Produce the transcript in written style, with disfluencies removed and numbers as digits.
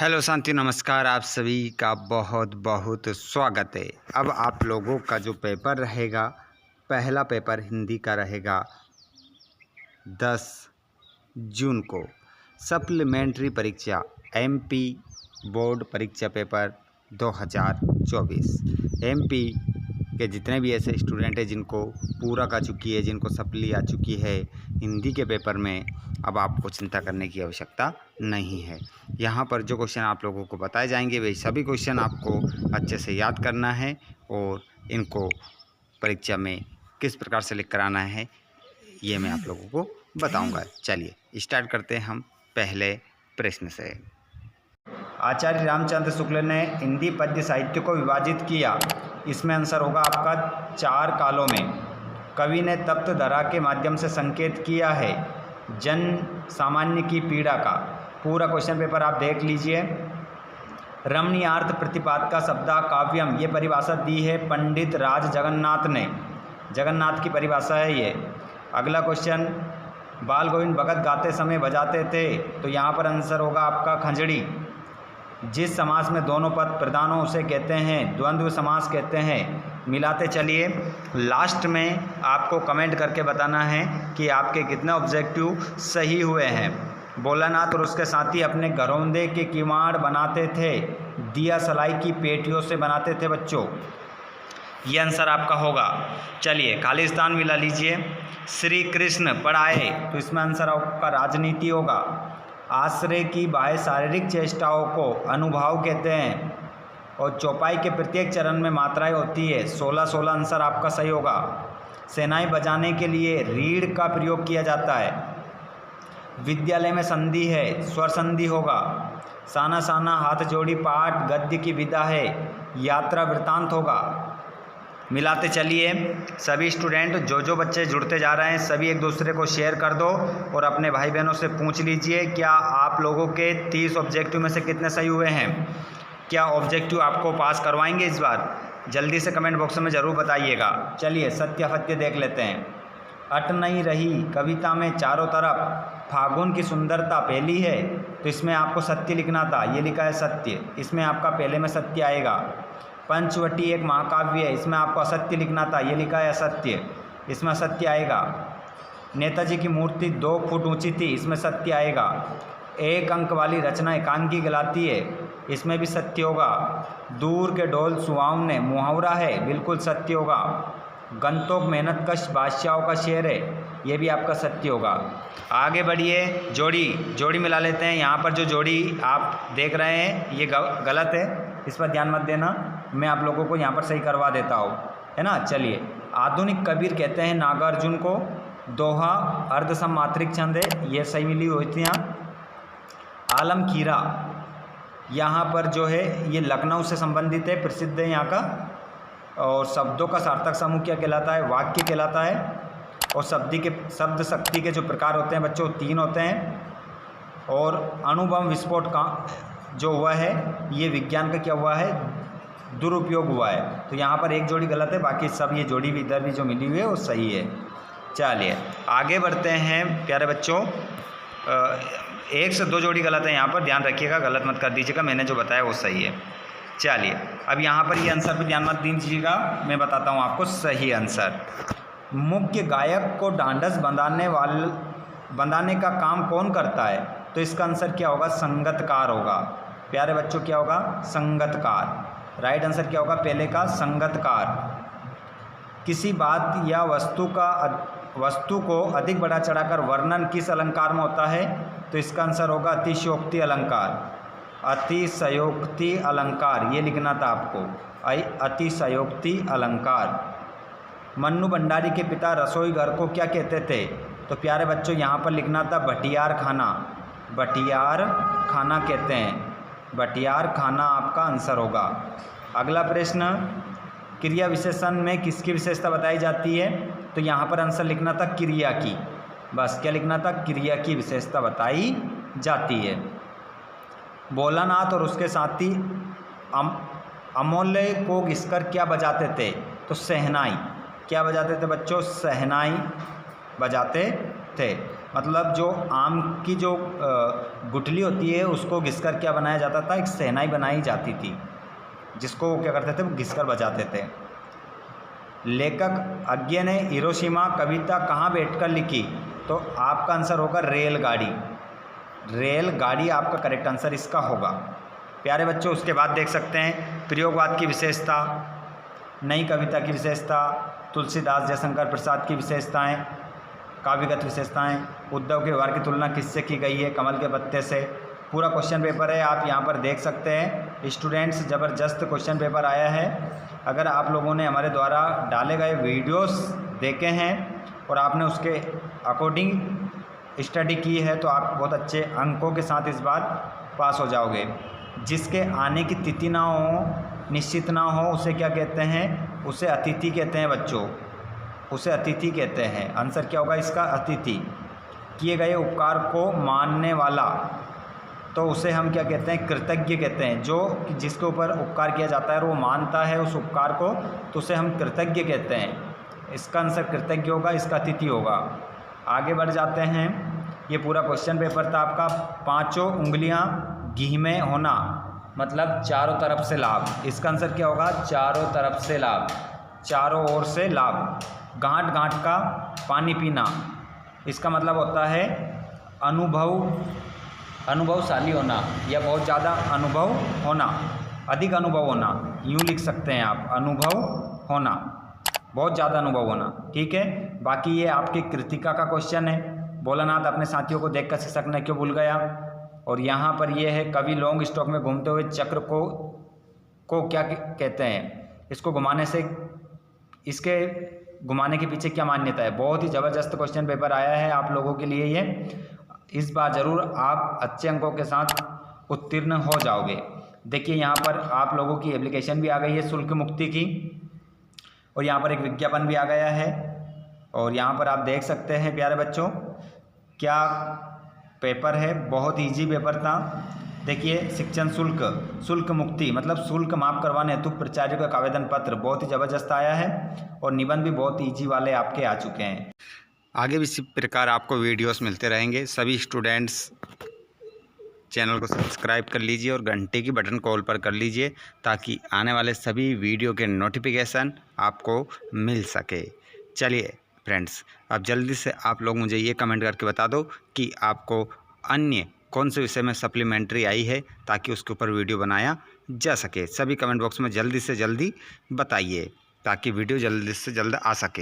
Hello शांति, नमस्कार। आप सभी का बहुत बहुत स्वागत है। अब आप लोगों का जो पेपर रहेगा, पहला पेपर हिंदी का रहेगा 10 जून को। सप्लीमेंट्री परीक्षा एमपी बोर्ड परीक्षा पेपर 2024। एमपी के जितने भी ऐसे स्टूडेंट हैं जिनको पूरक आ चुकी है, जिनको सप्ली आ चुकी है हिंदी के पेपर में, अब आपको चिंता करने की आवश्यकता नहीं है। यहाँ पर जो क्वेश्चन आप लोगों को बताए जाएंगे वे सभी क्वेश्चन आपको अच्छे से याद करना है और इनको परीक्षा में किस प्रकार से लिख कर आना है ये मैं आप लोगों को बताऊंगा। चलिए स्टार्ट करते हैं हम पहले प्रश्न से। आचार्य रामचंद्र शुक्ल ने हिंदी पद्य साहित्य को विभाजित किया। इसमें आंसर होगा आपका 4 कालों में। कवि ने तप्त धरा के माध्यम से संकेत किया है जन सामान्य की पीड़ा का। पूरा क्वेश्चन पेपर आप देख लीजिए। रमणीयार्थ प्रतिपादका शब्दा काव्यम, ये परिभाषा दी है पंडित राज जगन्नाथ ने। जगन्नाथ की परिभाषा है ये। अगला क्वेश्चन, बाल गोविंद भगत गाते समय बजाते थे, तो यहाँ पर आंसर होगा आपका खंजड़ी। जिस समास में दोनों पद प्रधान हो उसे कहते हैं द्वंद्व समास कहते हैं। मिलाते चलिए। लास्ट में आपको कमेंट करके बताना है कि आपके कितने ऑब्जेक्टिव सही हुए हैं। भोलानाथ और उसके साथी अपने घरौंदे के किवाड़ बनाते थे, दिया सलाई की पेटियों से बनाते थे बच्चों। ये आंसर आपका होगा। चलिए खालिस्तान मिला लीजिए। श्री कृष्ण पढ़ाए, तो इसमें आंसर आपका राजनीति होगा। आश्रय की बाह्य शारीरिक चेष्टाओं को अनुभाव कहते हैं और चौपाई के प्रत्येक चरण में मात्राएं होती है। 16 आंसर आपका सही होगा। सेनाएं बजाने के लिए रीढ़ का प्रयोग किया जाता है। विद्यालय में संधि है, स्वर संधि होगा। साना साना हाथ जोड़ी पाठ गद्य की विधा है, यात्रा वृत्तांत होगा। मिलाते चलिए। सभी स्टूडेंट जो बच्चे जुड़ते जा रहे हैं सभी एक दूसरे को शेयर कर दो और अपने भाई बहनों से पूछ लीजिए क्या आप लोगों के 30 ऑब्जेक्टिव में से कितने सही हुए हैं। क्या ऑब्जेक्टिव आपको पास करवाएंगे इस बार? जल्दी से कमेंट बॉक्स में ज़रूर बताइएगा। चलिए सत्य फत्य देख लेते हैं। अट नहीं रही कविता में चारों तरफ, फागुन की सुंदरता पहली है, तो इसमें आपको सत्य लिखना था। ये लिखा है सत्य, इसमें आपका पहले में सत्य आएगा। पंचवटी एक महाकाव्य है, इसमें आपको असत्य लिखना था। ये लिखा है असत्य, इसमें असत्य आएगा। नेताजी की मूर्ति 2 फुट ऊंची थी, इसमें सत्य आएगा। 1 अंक वाली रचना एकांकी कहलाती है, इसमें भी सत्य होगा। दूर के डोल सुहावने मुहावरा है, बिल्कुल सत्य होगा। गंतोक मेहनत कश बादशाहों का शेर है, ये भी आपका सत्य होगा। आगे बढ़िए। जोड़ी मिला लेते हैं। यहाँ पर जो जोड़ी आप देख रहे हैं ये गलत है, इस पर ध्यान मत देना। मैं आप लोगों को यहाँ पर सही करवा देता हूँ, है ना। चलिए। आधुनिक कबीर कहते हैं नागार्जुन को। दोहा अर्धसम मात्रिक छंद है, ये सही मिली हुई थी यहाँ। आलमखीरा यहाँ पर जो है ये लखनऊ से संबंधित है, प्रसिद्ध है यहाँ का। और शब्दों का सार्थक समूह क्या कहलाता है? वाक्य कहलाता है। और शब्द शक्ति के जो प्रकार होते हैं बच्चों 3 होते हैं। और अणुबम विस्फोट का जो हुआ है ये विज्ञान का क्या हुआ है? दुरुपयोग हुआ है। तो यहाँ पर एक जोड़ी गलत है, बाकी सब ये जोड़ी भी इधर भी जो मिली हुई है वो सही है। चलिए आगे बढ़ते हैं प्यारे बच्चों। 1 से 2 जोड़ी गलत है, यहाँ पर ध्यान रखिएगा, गलत मत कर दीजिएगा। मैंने जो बताया वो सही है। चलिए अब यहाँ पर ये आंसर पर ध्यान मत दीजिएगा, मैं बताता हूँ आपको सही आंसर। मुख्य गायक को ढांढस बंधाने का काम कौन करता है? तो इसका आंसर क्या होगा? संगतकार होगा। प्यारे बच्चों क्या होगा? संगतकार। राइट आंसर क्या होगा? पहले का संगतकार। किसी बात या वस्तु को अधिक बढ़ा चढ़ाकर वर्णन किस अलंकार में होता है? तो इसका आंसर होगा अतिशयोक्ति अलंकार। अतिशयोक्ति अलंकार ये लिखना था आपको, अतिशयोक्ति अलंकार। मन्नू भंडारी के पिता रसोई घर को क्या कहते थे? तो प्यारे बच्चों यहाँ पर लिखना था भटियार खाना। भटियार खाना कहते हैं, भटियार खाना आपका आंसर होगा। अगला प्रश्न, क्रिया विशेषण में किसकी विशेषता बताई जाती है? तो यहाँ पर आंसर लिखना था क्रिया की। बस क्या लिखना था? क्रिया की विशेषता बताई जाती है। भोलानाथ और उसके साथी अमूल्य को घिसकर क्या बजाते थे? तो शहनाई। क्या बजाते थे बच्चों? शहनाई बजाते थे। मतलब जो आम की जो गुठली होती है उसको घिसकर क्या बनाया जाता था, एक शहनाई बनाई जाती थी जिसको क्या करते थे, वो घिसकर बजाते थे। लेखक अज्ञे ने हिरोशिमा कविता कहाँ बैठकर लिखी, तो आपका आंसर होगा रेलगाड़ी। रेलगाड़ी आपका करेक्ट आंसर इसका होगा। प्यारे बच्चों, उसके बाद देख सकते हैं प्रयोगवाद की विशेषता, नई कविता की विशेषता, तुलसीदास जयशंकर प्रसाद की विशेषताएं, काव्यगत विशेषताएं, उद्धव के व्यवहार की तुलना किससे की गई है, कमल के पत्ते से। पूरा क्वेश्चन पेपर है, आप यहाँ पर देख सकते हैं। स्टूडेंट्स, ज़बरदस्त क्वेश्चन पेपर आया है। अगर आप लोगों ने हमारे द्वारा डाले गए वीडियोस देखे हैं और आपने उसके अकॉर्डिंग स्टडी की है तो आप बहुत अच्छे अंकों के साथ इस बार पास हो जाओगे। जिसके आने की तिथि ना हो, निश्चित ना हो, उसे क्या कहते हैं, उसे अतिथि कहते हैं बच्चों, उसे अतिथि कहते हैं। आंसर क्या होगा इसका, अतिथि। किए गए उपकार को मानने वाला, तो उसे हम क्या कहते हैं, कृतज्ञ कहते हैं। जो जिसके ऊपर उपकार किया जाता है और वो मानता है उस उपकार को, तो उसे हम कृतज्ञ कहते हैं। इसका आंसर कृतज्ञ होगा, इसका अतिथि होगा। आगे बढ़ जाते हैं। ये पूरा क्वेश्चन पेपर था आपका। पांचों उंगलियां घी में होना, मतलब चारों तरफ से लाभ। इसका आंसर क्या होगा, चारों तरफ से लाभ, चारों ओर से लाभ। गांठ गांठ का पानी पीना, इसका मतलब होता है अनुभवशाली होना या बहुत ज़्यादा अनुभव होना, अधिक अनुभव होना, यूँ लिख सकते हैं आप, अनुभव होना, बहुत ज़्यादा अनुभव होना। ठीक है। बाकी ये आपकी कृतिका का क्वेश्चन है। भोलानाथ अपने साथियों को देखकर शिक्षक ने क्यों भूल गया। और यहाँ पर ये है, कवि लॉन्ग स्टॉक में घूमते हुए चक्र को क्या कहते हैं। इसको घुमाने से, इसके घुमाने के पीछे क्या मान्यता है। बहुत ही ज़बरदस्त क्वेश्चन पेपर आया है आप लोगों के लिए ये। इस बार ज़रूर आप अच्छे अंकों के साथ उत्तीर्ण हो जाओगे। देखिए यहाँ पर आप लोगों की एप्लीकेशन भी आ गई है शुल्क मुक्ति की, और यहाँ पर एक विज्ञापन भी आ गया है। और यहाँ पर आप देख सकते हैं प्यारे बच्चों, क्या पेपर है, बहुत ईजी पेपर था। देखिए, शिक्षण शुल्क मुक्ति मतलब शुल्क माफ़ करवाने हेतु प्राचार्य का आवेदन पत्र बहुत ही ज़बरदस्त आया है, और निबंध भी बहुत ईजी वाले आपके आ चुके हैं। आगे भी इसी प्रकार आपको वीडियोस मिलते रहेंगे। सभी स्टूडेंट्स चैनल को सब्सक्राइब कर लीजिए और घंटे की बटन कॉल पर कर लीजिए, ताकि आने वाले सभी वीडियो के नोटिफिकेशन आपको मिल सके। चलिए फ्रेंड्स, अब जल्दी से आप लोग मुझे ये कमेंट करके बता दो कि आपको अन्य कौन से विषय में सप्लीमेंट्री आई है, ताकि उसके ऊपर वीडियो बनाया जा सके। सभी कमेंट बॉक्स में जल्दी से जल्दी बताइए, ताकि वीडियो जल्दी से जल्द आ सके।